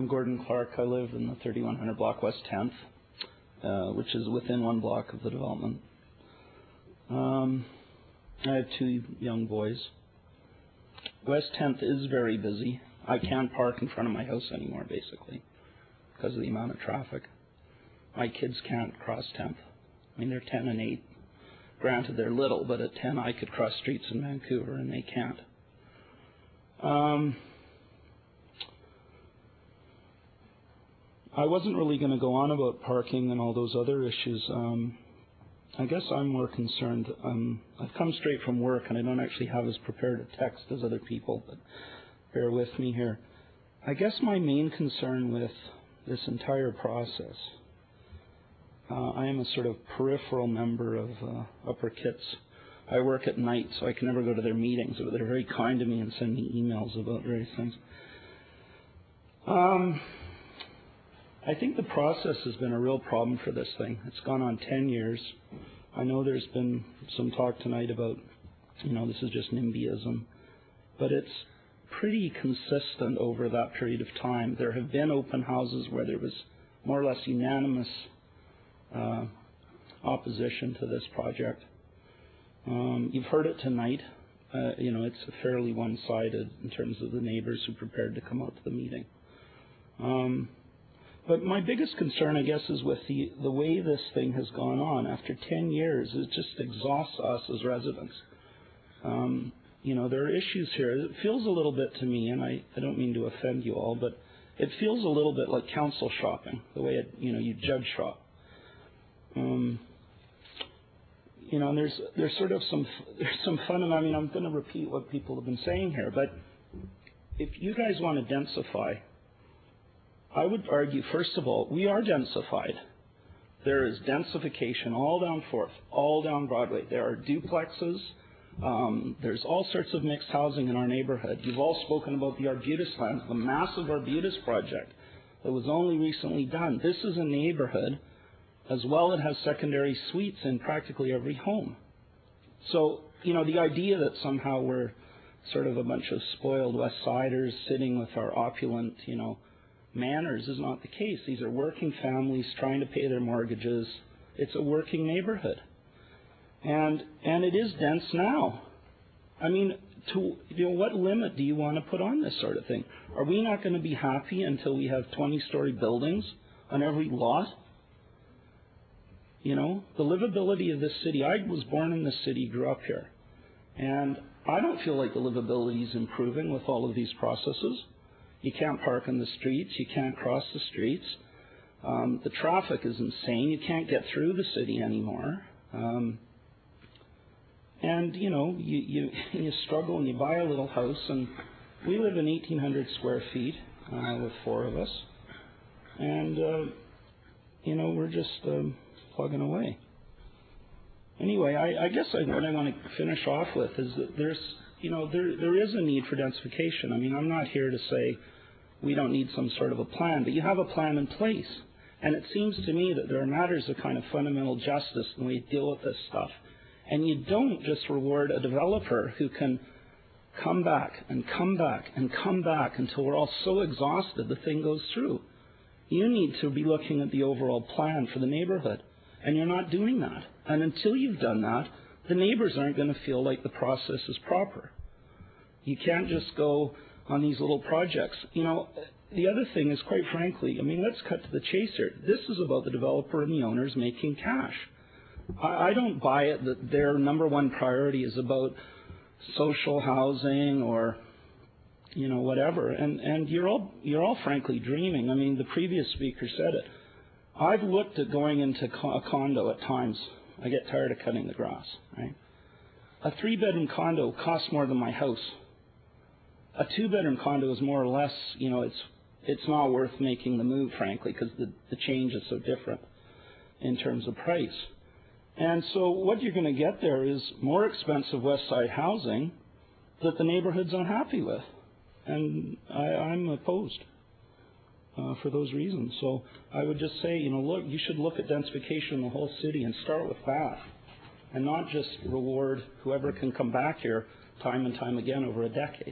I'm Gordon Clark. I live in the 3100 block West 10th, which is within 1 block of the development. I have 2 young boys. West 10th is very busy. I can't park in front of my house anymore, basically, because of the amount of traffic. My kids can't cross 10th. I mean, they're 10 and 8. Granted, they're little, but at 10 I could cross streets in Vancouver, and they can't. I wasn't really going to go on about parking and all those other issues. I guess I'm more concerned. I've come straight from work, and I don't actually have as prepared a text as other people, but bear with me here. I guess my main concern with this entire process, I am a sort of peripheral member of Upper Kits. I work at night, so I can never go to their meetings, but they're very kind to me and send me emails about various things. I think the process has been a real problem for this thing. It's gone on 10 years. I know there's been some talk tonight about, this is just NIMBYism, but it's pretty consistent over that period of time. There have been open houses where there was more or less unanimous opposition to this project. You've heard it tonight. It's fairly one-sided in terms of the neighbors who prepared to come out to the meeting. But my biggest concern, I guess, is with the way this thing has gone on. After 10 years, it just exhausts us as residents. There are issues here. It feels a little bit to me, and I don't mean to offend you all, but it feels a little bit like council shopping, the way you judge shop. There's sort of some fun, and I'm going to repeat what people have been saying here, but if you guys want to densify, I would argue, first of all, we are densified. There is densification all down 4th, all down Broadway. There are duplexes. There's all sorts of mixed housing in our neighborhood. You've all spoken about the Arbutus lands, the massive Arbutus project that was only recently done. This is a neighborhood. As well, it has secondary suites in practically every home. So, the idea that somehow we're sort of a bunch of spoiled West Siders sitting with our opulent, manners is not the case. These are working families trying to pay their mortgages. It's a working neighborhood. And it is dense now. I mean, what limit do you want to put on this sort of thing? Are we not going to be happy until we have 20-story buildings on every lot? The livability of this city, I was born in this city, grew up here. And I don't feel like the livability is improving with all of these processes. You can't park in the streets. You can't cross the streets. The traffic is insane. You can't get through the city anymore. And, you struggle and you buy a little house. And we live in 1,800 square feet with 4 of us. And, we're just plugging away. Anyway, I guess what I want to finish off with is that there is a need for densification. I mean, I'm not here to say we don't need some sort of a plan, but you have a plan in place. And it seems to me that there are matters of kind of fundamental justice when we deal with this stuff. And you don't just reward a developer who can come back and come back and come back until we're all so exhausted the thing goes through. You need to be looking at the overall plan for the neighborhood. And you're not doing that. And until you've done that, the neighbors aren't going to feel like the process is proper. You can't just go on these little projects. The other thing is, quite frankly, let's cut to the chase here. This is about the developer and the owners making cash. I don't buy it that their number one priority is about social housing or, whatever. And you're all frankly dreaming. The previous speaker said it. I've looked at going into a condo at times. I get tired of cutting the grass, right? A 3-bedroom condo costs more than my house. A 2-bedroom condo is more or less, it's not worth making the move, frankly, because the change is so different in terms of price. And so what you're going to get there is more expensive West Side housing that the neighborhood's unhappy with. And I'm opposed. For those reasons. So I would just say, you should look at densification in the whole city and start with that, and not just reward whoever can come back here time and time again over a decade.